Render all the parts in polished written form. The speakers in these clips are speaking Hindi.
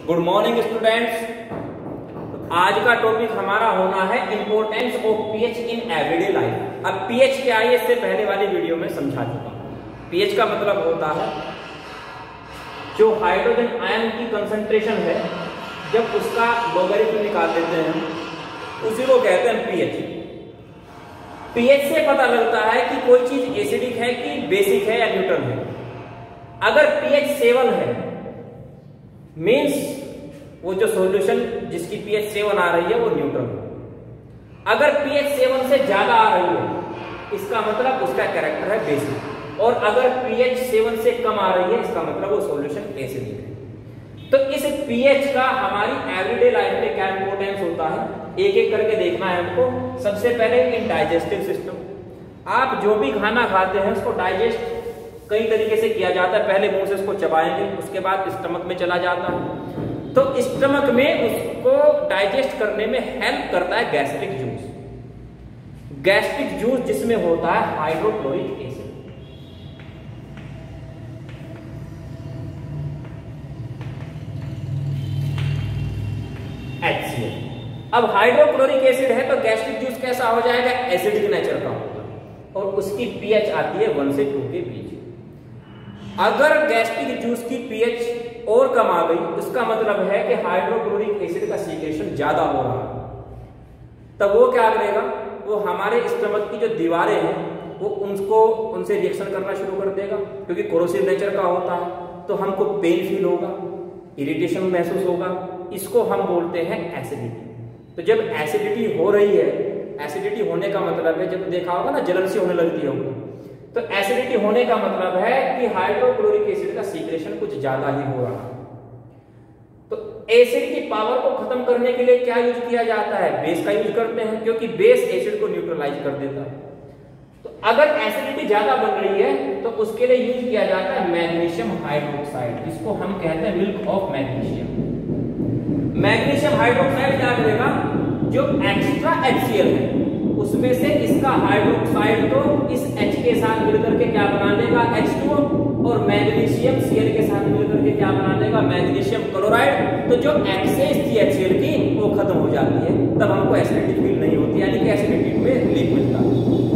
Good morning students. आज का टॉपिक हमारा होना है importance of pH in everyday life. अब पीएच क्या है इससे पहले वाली वीडियो में समझा चुका हूं। पीएच का मतलब होता है जो हाइड्रोजन आयन की कंसंट्रेशन है, जब उसका लॉगरिथम निकाल देते हैं उसी को कहते हैं पीएच। पीएच से पता लगता है कि कोई चीज एसिडिक है कि बेसिक है या न्यूट्रल है। अगर पीएच 7 है मींस वो जो सॉल्यूशन जिसकी पीएच 7 आ रही है वो न्यूट्रल है। अगर पीएच 7 से ज्यादा आ रही है इसका मतलब उसका कैरेक्टर है बेसिक, और अगर पीएच 7 से कम आ रही है इसका मतलब वो सॉल्यूशन एसिडिक है। तो इस पीएच का हमारी एवरीडे लाइफ में क्या इंपॉर्टेंस होता है, एक एक करके देखना है हमको। सबसे पहले इन डाइजेस्टिव सिस्टम, आप जो भी खाना खाते हैं उसको डाइजेस्ट कई तरीके से किया जाता है। पहले मुंह से उसको चबाएंगे, उसके बाद स्टमक में चला जाता है, तो स्टमक में उसको डाइजेस्ट करने में हेल्प करता है गैस्ट्रिक जूस। गैस्ट्रिक जूस जिसमें होता है हाइड्रोक्लोरिक एसिड। HCl। अब हाइड्रोक्लोरिक एसिड है तो गैस्ट्रिक जूस कैसा हो जाएगा, एसिडिक नेचर का होगा, और उसकी पीएच आती है 1 से 2 के बीच। अगर गैस्ट्रिक जूस की पीएच और कम आ गई उसका मतलब है कि हाइड्रोक्लोरिक एसिड का सीक्रेशन ज्यादा हो रहा है। तब वो क्या करेगा, वो हमारे स्टमक की जो दीवारें हैं वो उनसे रिएक्शन करना शुरू कर देगा, क्योंकि कोरोसिव नेचर का होता है। तो हमको पेन फील होगा, इरिटेशन महसूस होगा, इसको हम बोलते हैं एसिडिटी। तो जब एसिडिटी हो रही है, एसिडिटी होने का मतलब है, जब देखा होगा ना जलन सी होने लगती है हमको, तो एसिडिटी होने का मतलब है कि हाइड्रोक्लोरिक एसिड का सीक्रेशन कुछ ज्यादा ही हो रहा है। तो एसिड की पावर को खत्म करने के लिए क्या यूज किया जाता है, बेस का यूज करते हैं, क्योंकि बेस एसिड को न्यूट्रलाइज कर देता है। तो अगर एसिडिटी ज्यादा बन रही है तो उसके लिए यूज किया जाता है मैग्नीशियम हाइड्रोक्साइड, जिसको हम कहते हैं milk of magnesium. Magnesium hydroxide क्या करेगा, जो एक्स्ट्रा HCl है उसमें से इसका हाइड्रोक्साइड तो इस H के साथ मिलकर के क्या बना देगा, H2O, और मैग्नीशियम Cl के साथ मिलकर के क्या बना देगा, मैग्नीशियम क्लोराइड। तो जो एक्सेस थी HCl की वो खत्म हो जाती है, तब हमको एसिडिटी फील नहीं होती, यानी कि एसिडिटी में रिलीफ मिलता है।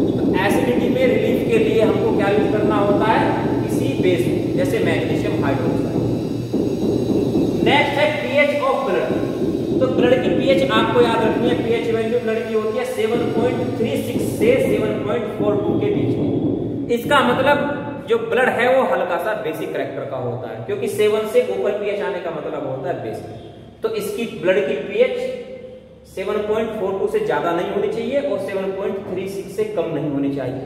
तो एसिडिटी में रिलीफ के लिए हमको क्या यूज करना होता है, किसी बेस जैसे मैग्नीशियम हाइड्रोक्साइड। नेक्स्ट है पीएच ऑफ ब्लड। तो ब्लड की पीएच आपको याद रखनी है, पीएच वैल्यू ब्लड की होती है 7.36 से 7.42 के बीच में। इसका मतलब जो ब्लड है वो हल्का सा बेसिक कैरेक्टर का होता है, क्योंकि 7 से ऊपर पीएच आने का मतलब होता है बेसिक। तो इसकी ब्लड की पीएच 7.42 से ज्यादा नहीं होनी चाहिए और 7.36 से कम नहीं होनी चाहिए।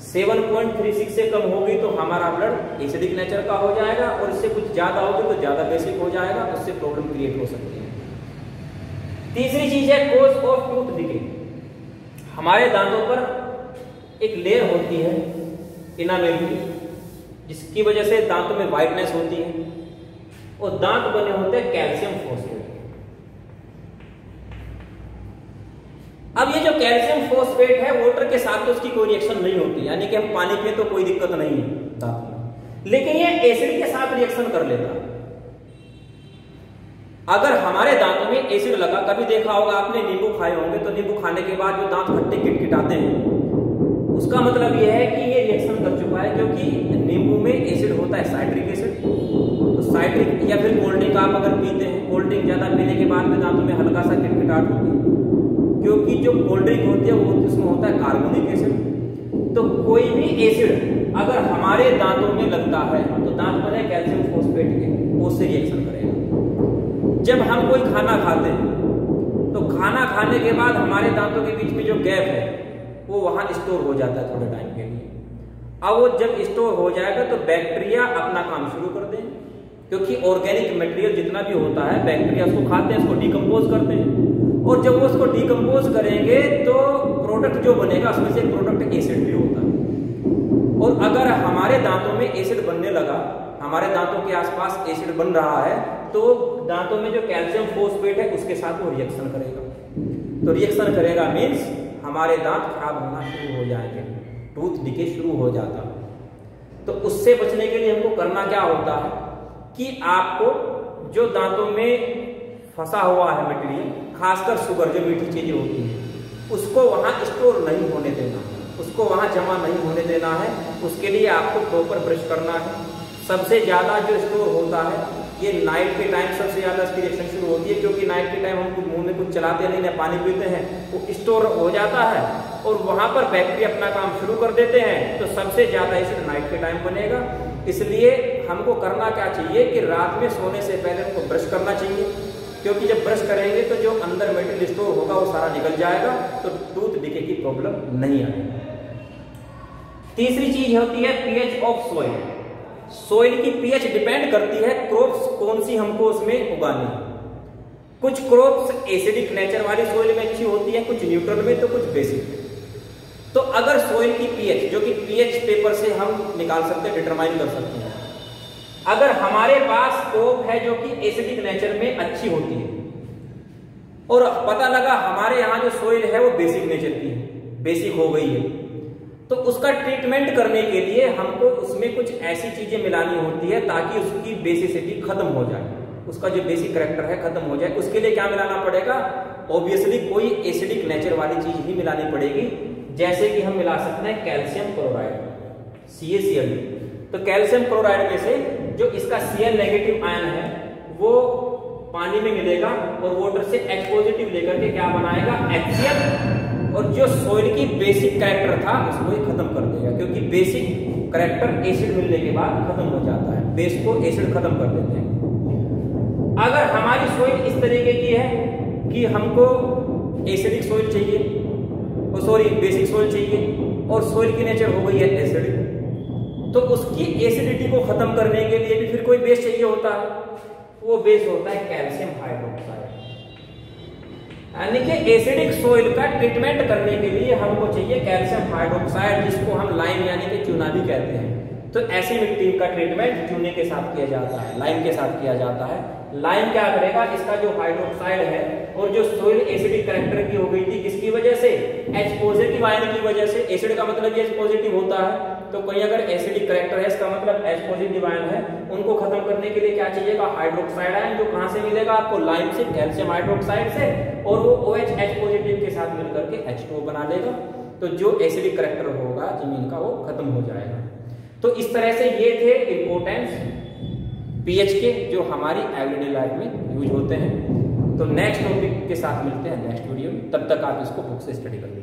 7.36 से कम होगी तो हमारा ब्लड एसिडिक नेचर का हो जाएगा, और इससे कुछ ज्यादा होगी तो ज्यादा बेसिक हो जाएगा, उससे प्रॉब्लम क्रिएट हो सकती है। तीसरी चीज है कोज ऑफ टूथ डिके। हमारे दांतों पर एक लेयर होती है इनामेल की, जिसकी वजह से दांतों में व्हाइटनेस होती है, और दांत बने होते हैं कैल्शियम फॉस्फेट। अब ये जो कैल्शियम फॉस्फेट है वाटर के साथ तो उसकी कोई रिएक्शन नहीं होती, यानी कि हम पानी पिए तो कोई दिक्कत नहीं है दांत में, लेकिन ये एसिड के साथ रिएक्शन कर लेता है। अगर हमारे दांतों में एसिड लगा, कभी देखा होगा आपने नींबू खाए होंगे, तो नींबू खाने के बाद जो दांत खट्टे किटकिटाते हैं उसका मतलब यह है कि ये रिएक्शन कर चुका है, क्योंकि नींबू में एसिड होता है साइट्रिक एसिड। तो साइट्रिक या फिर कोल्ड ड्रिंक आप अगर पीते हैं, कोल्ड ड्रिंक ज्यादा पीने के बाद में दांतों में हल्का सा किटकिटाहट होती है, क्योंकि जो कोल्ड ड्रिंक होती है वो उसमें होता है कार्बोनिक एसिड। तो कोई भी एसिड अगर हमारे दांतों में लगता है तो दांत बने कैल्शियम फॉस्फेट के, वो उससे रिएक्शन करेगा। जब हम कोई खाना खाते हैं तो खाना खाने के बाद हमारे दांतों के बीच में जो गैप है वो वहां स्टोर हो जाता है थोड़े टाइम के लिए। अब वो जब स्टोर हो जाएगा तो बैक्टीरिया अपना काम शुरू कर देंगे, क्योंकि ऑर्गेनिक मटेरियल जितना भी होता है बैक्टीरिया उसको खाते हैं, उसको डिकम्पोज करते हैं, और जब वो उसको डिकम्पोज करेंगे तो प्रोडक्ट जो बनेगा उसमें से प्रोडक्ट एसिड भी होता है। और अगर हमारे दांतों में एसिड बनने लगा, हमारे दांतों के आसपास एसिड बन रहा है, तो दांतों में जो कैल्शियम फॉस्फेट है उसके साथ वो रिएक्शन करेगा। तो रिएक्शन करेगा मींस हमारे दांत खराब होना शुरू हो जाएंगे, टूथ डिके शुरू हो जाता। तो उससे बचने के लिए हमको करना क्या होता है कि आपको जो दांतों में फंसा हुआ है मटेरियल, खासकर शुगर जो मीठी चीजें होती है, उसको वहां स्टोर नहीं होने देना, उसको वहां जमा नहीं होने देना है। उसके लिए आपको प्रॉपर ब्रश करना है। सबसे ज्यादा जो स्टोर होता है ये नाइट के टाइम सबसे ज्यादा इसकी रिएक्शन शुरू होती है, क्योंकि नाइट के टाइम हम कुछ मुंह में कुछ चलाते नहीं, ना पानी पीते हैं, वो स्टोर हो जाता है और वहां पर बैक्टीरिया अपना काम शुरू कर देते हैं। तो सबसे ज्यादा एसिड नाइट के टाइम बनेगा। इसलिए हमको करना क्या चाहिए कि रात में सोने से पहले हमको ब्रश करना चाहिए, क्योंकि जब ब्रश करेंगे तो जो अंदर मेटल स्टोर होगा वो सारा निकल जाएगा, तो टूथ डिके की प्रॉब्लम नहीं आएगी। तीसरी चीज होती है पीएच ऑफ सॉइल। सॉइल की पीएच डिपेंड करती है क्रॉप्स कौन सी हमको उसमें उगानी है। कुछ क्रॉप्स एसिडिक नेचर वाली सॉइल में अच्छी होती है, कुछ न्यूट्रल में, तो कुछ बेसिक। तो अगर सॉइल की पीएच, जो कि पीएच पेपर से हम निकाल सकते हैं, डिटरमाइन कर सकते हैं, अगर हमारे पास क्रॉप है जो कि एसिडिक नेचर में अच्छी होती है और पता लगा हमारे यहाँ जो सॉइल है वो बेसिक नेचर की है, बेसिक हो गई है, तो उसका ट्रीटमेंट करने के लिए हमको उसमें कुछ ऐसी चीजें मिलानी होती है ताकि उसकी बेसिसिटी खत्म हो जाए, उसका जो बेसिक कैरेक्टर है खत्म हो जाए। उसके लिए क्या मिलाना पड़ेगा? ऑब्वियसली कोई एसिडिक नेचर वाली चीज ही मिलानी पड़ेगी, जैसे कि हम मिला सकते हैं कैल्शियम क्लोराइड, CaCl। तो कैल्शियम क्लोराइड में से जो इसका Cl नेगेटिव आयन है वो पानी में मिलेगा और वाटर से H पॉजिटिव लेकर के क्या बनाएगा? HCl, और जो सॉइल की बेसिक कैरेक्टर था उसको ही खत्म कर देगा, क्योंकि बेसिक कैरेक्टर एसिड मिलने के बाद खत्म हो जाता है, बेस को एसिड खत्म कर देते हैं। अगर हमारी सॉइल इस तरीके की है कि हमको एसिडिक सॉइल चाहिए, सॉरी बेसिक सॉइल चाहिए, और सॉइल की नेचर हो गई है एसिडिक, तो उसकी एसिडिटी को खत्म करने के लिए भी फिर कोई बेस चाहिए होता है, वो बेस होता है कैल्शियम हाइड्रोक्साइड। यानी कि एसिडिक सॉइल का ट्रीटमेंट करने के लिए हमको चाहिए कैल्शियम हाइड्रोक्साइड, जिसको हम लाइम यानी कि चूना भी कहते हैं। तो ऐसी मिट्टी का ट्रीटमेंट चूने के साथ किया जाता है, लाइम के साथ किया जाता है। लाइम क्या करेगा? इसका जो हाइड्रोक्साइड है और जो सॉइल एसिडिक कैरेक्टर की हो गई थी, किसकी वजह से? H पॉजिटिव आयन की वजह से। एसिड का मतलब H पॉजिटिव होता है, तो कोई अगर एसिडिक कैरेक्टर है इसका मतलब H पॉजिटिव आयन है, उनको खत्म करने के लिए क्या चाहिएगा? हाइड्रोक्साइड आयन, जो कहां से मिलेगा आपको? लाइम से, कैल्शियम हाइड्रोक्साइड से, और वो OH H पॉजिटिव के साथ मिलकर के H2O बना लेगा। तो जो एसिडिक कैरेक्टर होगा जमीन का वो खत्म हो जाएगा। तो इस तरह से ये थे इंपोर्टेंस पीएच के, जो हमारी एवरीडे लाइफ में यूज होते हैं। तो नेक्स्ट टॉपिक के साथ मिलते हैं नेक्स्ट वीडियो में, तब तक आप इसको बुक से स्टडी करिए।